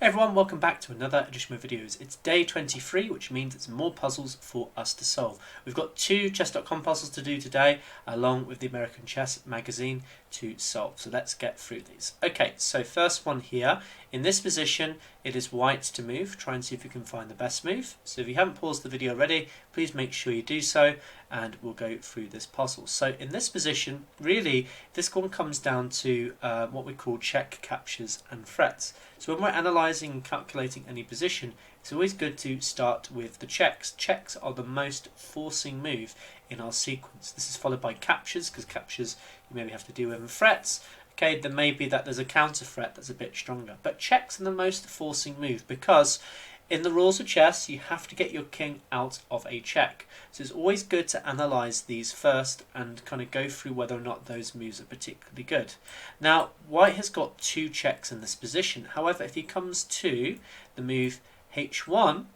Hey everyone, welcome back to another edition of my videos. It's day 23, which means it's more puzzles for us to solve. We've got 2 chess.com puzzles to do today, along with the American Chess magazine to solve. So let's get through these. Okay, so first one here. In this position, it is white to move. Try and see if you can find the best move. So if you haven't paused the video already, please make sure you do so, and we'll go through this puzzle. So in this position, really, this one comes down to what we call check, captures, and threats. So when we're analysing and calculating any position, it's always good to start with the checks. Checks are the most forcing move in our sequence. This is followed by captures, because captures you maybe have to deal with, and threats. Okay, there may be that there's a counter threat that's a bit stronger. But checks are the most forcing move because in the rules of chess, you have to get your king out of a check. So it's always good to analyse these first and kind of go through whether or not those moves are particularly good. Now, white has got 2 checks in this position. However, if he comes to the move h1,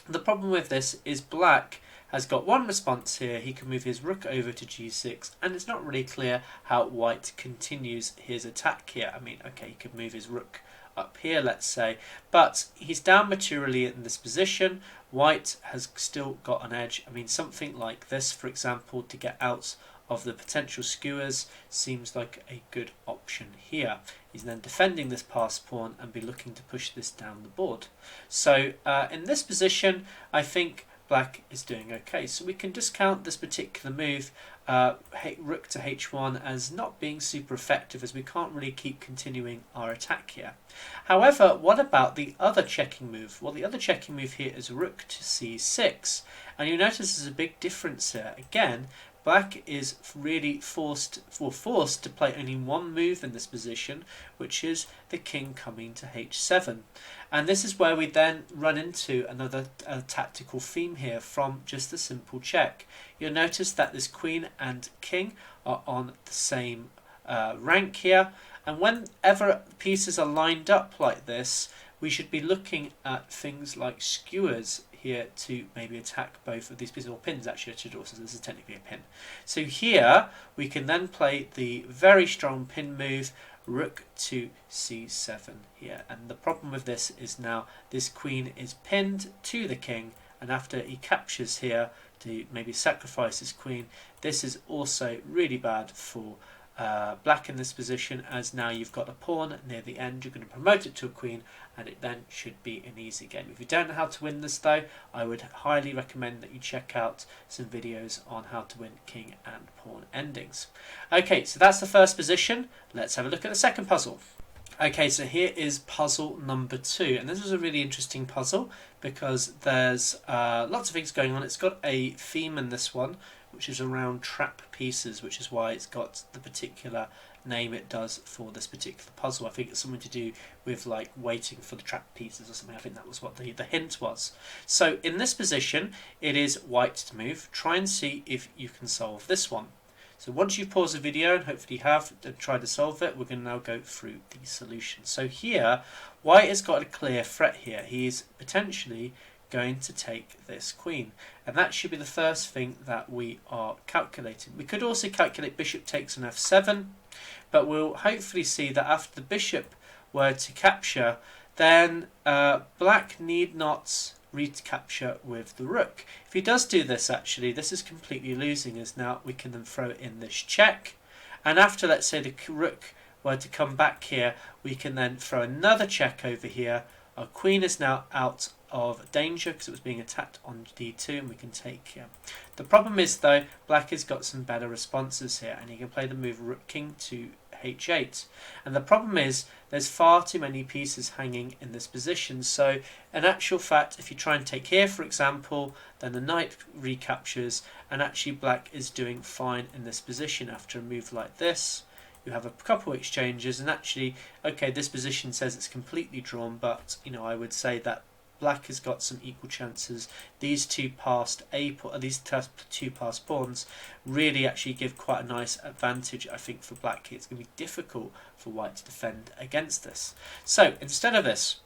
the problem with this is black has got one response here. He can move his rook over to g6, and it's not really clear how white continues his attack here. I mean, okay, he could move his rook up here, let's say, but he's down materially in this position. White has still got an edge. I mean, something like this, for example, to get out of the potential skewers seems like a good option here. He's then defending this pass pawn and be looking to push this down the board. So in this position, I think black is doing okay. So we can discount this particular move, rook to h1, as not being super effective, as we can't really keep continuing our attack here. However, what about the other checking move? Well, the other checking move here is rook to c6. And you notice there's a big difference here. Again, black is really forced to play only one move in this position, which is the king coming to h7. And this is where we then run into another tactical theme here from just the simple check. You'll notice that this queen and king are on the same rank here, and whenever pieces are lined up like this, we should be looking at things like skewers here to maybe attack both of these pieces, or pins actually, I should also, this is technically a pin. So here we can then play the very strong pin move, rook to c7 here. And the problem with this is now this queen is pinned to the king, and after he captures here to maybe sacrifice his queen, this is also really bad for black in this position, as now you've got a pawn near the end. You're going to promote it to a queen, and it then should be an easy game. If you don't know how to win this though, I would highly recommend that you check out some videos on how to win king and pawn endings. Okay, so that's the first position. Let's have a look at the second puzzle. Okay, so here is puzzle number 2, and this is a really interesting puzzle because there's lots of things going on. It's got a theme in this one, which is around trap pieces, which is why it's got the particular name it does for this particular puzzle. I think it's something to do with like waiting for the trap pieces or something. I think that was what the hint was. So in this position, it is white to move. Try and see if you can solve this one. So once you've paused the video, and hopefully you have, and tried to solve it, we're going to now go through the solution. So here, white has got a clear threat here. He's potentially going to take this queen, and that should be the first thing that we are calculating. We could also calculate bishop takes on f7, but we'll hopefully see that after the bishop were to capture, then black need not recapture with the rook. If he does do this, actually this is completely losing, as now we can then throw in this check, and after, let's say, the rook were to come back here, we can then throw another check over here. Our queen is now out of danger because it was being attacked on d2, and we can take here. The problem is though, black has got some better responses here, and he can play the move rook king to h8, and the problem is there's far too many pieces hanging in this position. So in actual fact, if you try and take here, for example, then the knight recaptures, and actually black is doing fine in this position. After a move like this, you have a couple of exchanges, and actually, okay, this position says it's completely drawn, but you know, I would say that black has got some equal chances. These two passed pawns really actually give quite a nice advantage, I think, for black here. It's going to be difficult for white to defend against this. So instead of this,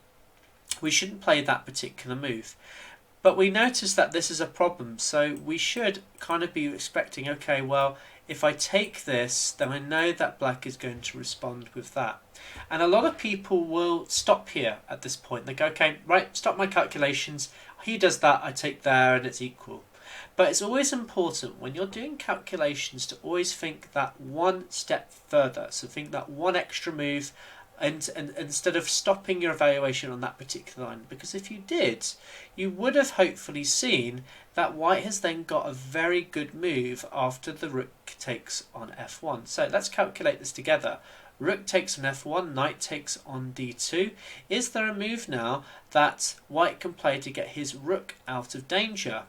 we shouldn't play that particular move. But we notice that this is a problem, so we should kind of be expecting, okay, well, if I take this, then I know that black is going to respond with that. And a lot of people will stop here at this point. They go, okay, right, stop my calculations. He does that, I take there, and it's equal. But it's always important when you're doing calculations to always think that one step further. So think that one extra move, and instead of stopping your evaluation on that particular line. Because if you did, you would have hopefully seen that white has then got a very good move after the rook takes on f1. So let's calculate this together. Rook takes on f1, knight takes on d2. Is there a move now that white can play to get his rook out of danger?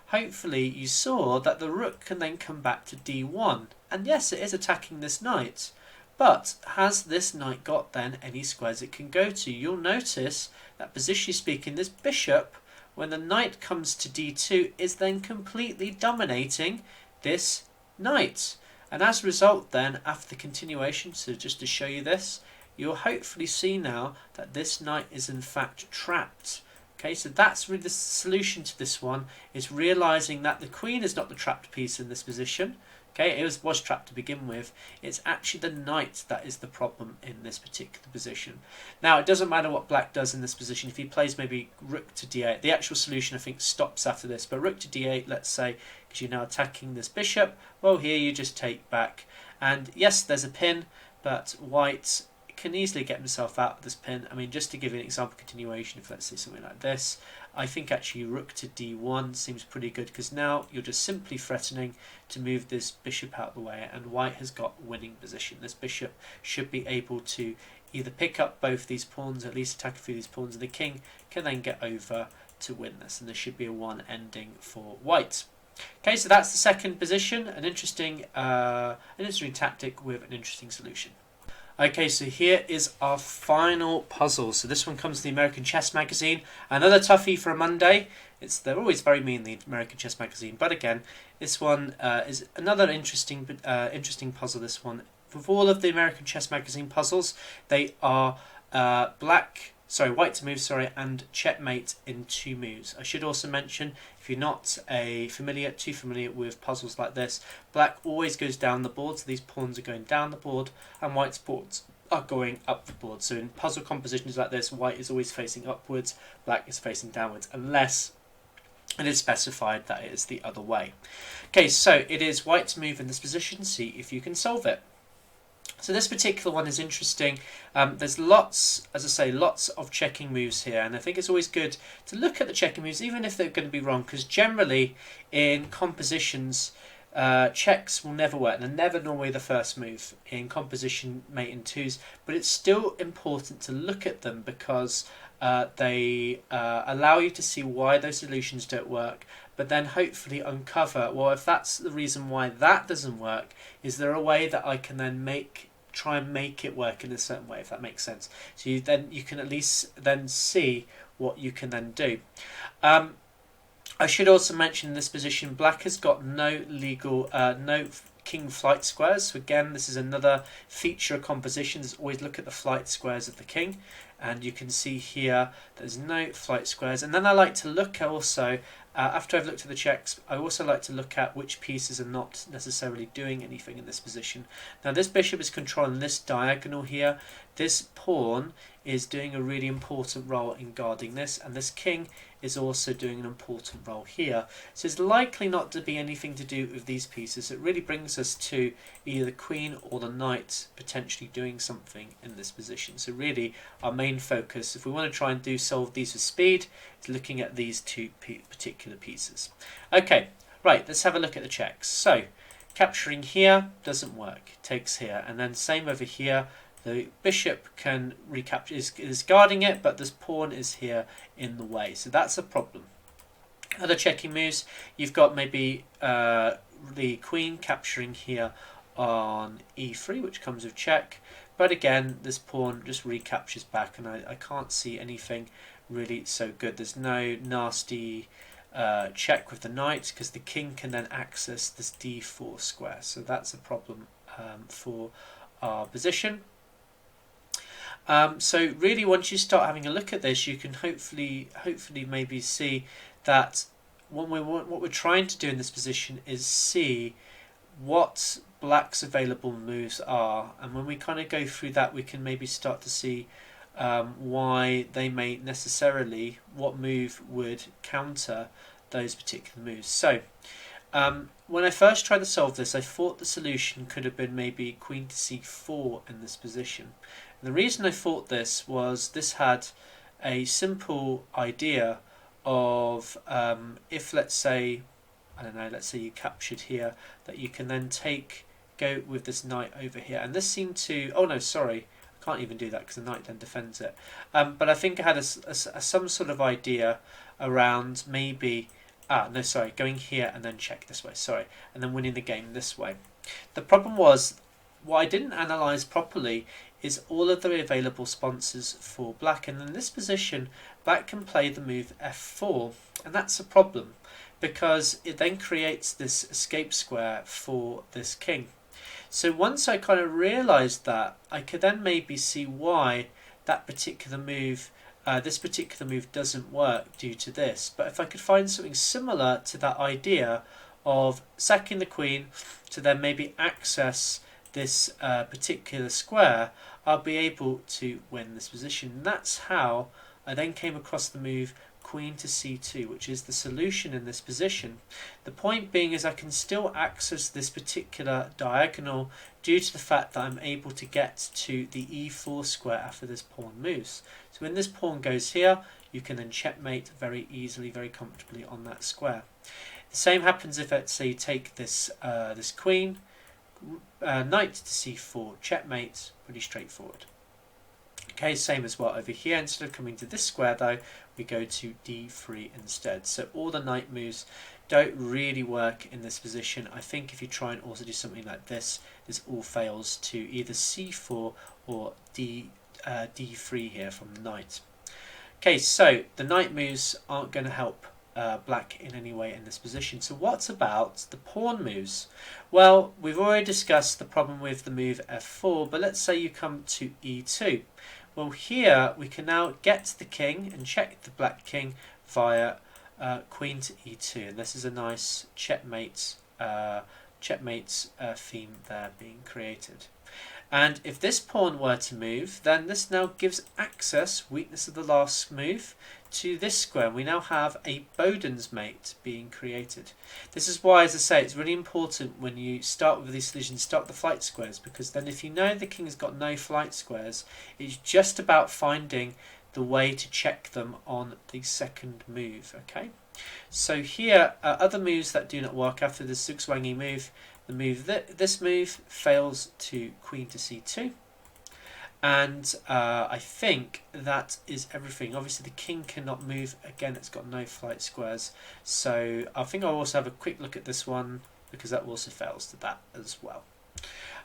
Hopefully you saw that the rook can then come back to d1. And yes, it is attacking this knight. But has this knight got then any squares it can go to? You'll notice that positionally speaking, this bishop, when the knight comes to d2, is then completely dominating this knight. And as a result then, after the continuation, so just to show you this, you'll hopefully see now that this knight is in fact trapped. Okay, so that's really the solution to this one, is realizing that the queen is not the trapped piece in this position. Okay, it was trapped to begin with. It's actually the knight that is the problem in this particular position. Now, it doesn't matter what black does in this position. If he plays maybe rook to d8, the actual solution I think stops after this. But rook to d8, let's say, because you're now attacking this bishop, well, here you just take back. And yes, there's a pin, but white can easily get himself out of this pin. I mean, just to give you an example continuation, if let's say something like this, I think actually rook to d1 seems pretty good, because now you're just simply threatening to move this bishop out of the way, and white has got winning position. This bishop should be able to either pick up both these pawns, at least attack a few of these pawns, and the king can then get over to win this, and there should be a 1 ending for white. Okay, so that's the second position, an interesting tactic with an interesting solution. Okay, so here is our final puzzle. So this one comes from the American Chess Magazine. Another toughie for a Monday. They're always very mean, the American Chess Magazine. But again, this one is another interesting puzzle. This one, with all of the American Chess Magazine puzzles, they are white to move, and checkmate in 2 moves. I should also mention, if you're not too familiar with puzzles like this, black always goes down the board, so these pawns are going down the board, and white's pawns are going up the board. So in puzzle compositions like this, white is always facing upwards, black is facing downwards, unless it is specified that it is the other way. Okay, so it is white to move in this position. See if you can solve it. So this particular one is interesting. There's lots of checking moves here, and I think it's always good to look at the checking moves, even if they're going to be wrong, because generally in compositions, checks will never work. They're never normally the first move in composition mate in 2s, but it's still important to look at them, because they allow you to see why those solutions don't work, but then hopefully uncover, well, if that's the reason why that doesn't work, is there a way that I can then try and make it work in a certain way, if that makes sense. So you can at least then see what you can then do. I should also mention in this position, black has got no king flight squares. So again, this is another feature of compositions. Always look at the flight squares of the king, and you can see here there's no flight squares. And then I like to look also, after I've looked at the checks, I also like to look at which pieces are not necessarily doing anything in this position. Now this bishop is controlling this diagonal here. This pawn is doing a really important role in guarding this, and this king is also doing an important role here. So it's likely not to be anything to do with these pieces. It really brings us to either the queen or the knight potentially doing something in this position. So really our main focus, if we want to try and solve these with speed, is looking at these 2 particular pieces. Okay, right, let's have a look at the checks. So capturing here doesn't work, takes here, and then same over here. The bishop can recapture, is guarding it, but this pawn is here in the way, so that's a problem. Other checking moves, you've got maybe the queen capturing here on e3, which comes with check, but again this pawn just recaptures back, and I can't see anything really so good. There's no nasty check with the knight, because the king can then access this d4 square, so that's a problem for our position. So really, once you start having a look at this, you can hopefully maybe see that what we're trying to do in this position is see what black's available moves are, and when we kind of go through that, we can maybe start to see why they may necessarily, what move would counter those particular moves. So when I first tried to solve this, I thought the solution could have been maybe queen to c4 in this position. And the reason I thought this was this had a simple idea of if, let's say, I don't know, let's say you captured here, that you can then go with this knight over here. And this seemed to, oh no, sorry, I can't even do that because the knight then defends it. But I think I had some sort of idea around maybe, no, sorry, going here and then check this way, sorry, and then winning the game this way. The problem was, what I didn't analyse properly is all of the available sponsors for black, and in this position black can play the move f4, and that's a problem because it then creates this escape square for this king. So once I kind of realised that, I could then maybe see why that particular move, this particular move doesn't work due to this. But if I could find something similar to that idea of sacking the queen to then maybe access this particular square, I'll be able to win this position. And that's how I then came across the move queen to c2, which is the solution in this position. The point being is I can still access this particular diagonal due to the fact that I'm able to get to the e4 square after this pawn moves. So when this pawn goes here, you can then checkmate very easily, very comfortably on that square. The same happens if, let's say, you take this this queen, knight to c4, checkmate, pretty straightforward. Okay, same as well over here. Instead of coming to this square though, we go to d3 instead. So all the knight moves don't really work in this position. I think if you try and also do something like this, this all fails to either c4 or d3 here from the knight. Okay, so the knight moves aren't going to help black in any way in this position. So what about the pawn moves? Well, we've already discussed the problem with the move f4, but let's say you come to e2. Well, here we can now get the king and check the black king via queen to e2, and this is a nice checkmate theme there being created. And if this pawn were to move, then this now gives access, weakness of the last move, to this square. We now have a Boden's mate being created. This is why, as I say, it's really important when you start with these solutions, start the flight squares, because then if you know the king's got no flight squares, it's just about finding the way to check them on the second move. Okay, so here other moves that do not work after the Zugzwangi move. The move this move fails to queen to c2, and I think that is everything. Obviously the king cannot move again, it's got no flight squares, so I think I'll also have a quick look at this one because that also fails to that as well.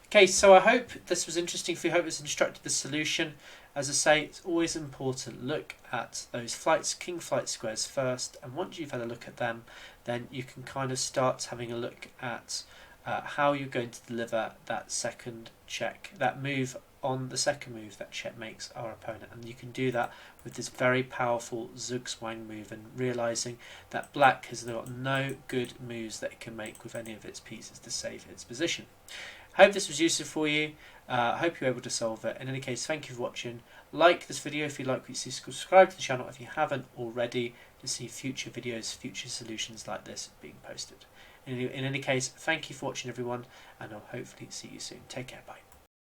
Okay, so I hope this was interesting for you. I hope it's instructed the solution. As I say, it's always important, look at those king flight squares first, and once you've had a look at them, then you can kind of start having a look at how you're going to deliver that second check, that move on the second move that checkmates our opponent. And you can do that with this very powerful Zugzwang move, and realizing that black has got no good moves that it can make with any of its pieces to save its position. I hope this was useful for you. I hope you're able to solve it. In any case, thank you for watching. Like this video if you like what you see. Subscribe to the channel if you haven't already to see future videos, future solutions like this being posted. In any case, thank you for watching everyone, and I'll hopefully see you soon. Take care, bye.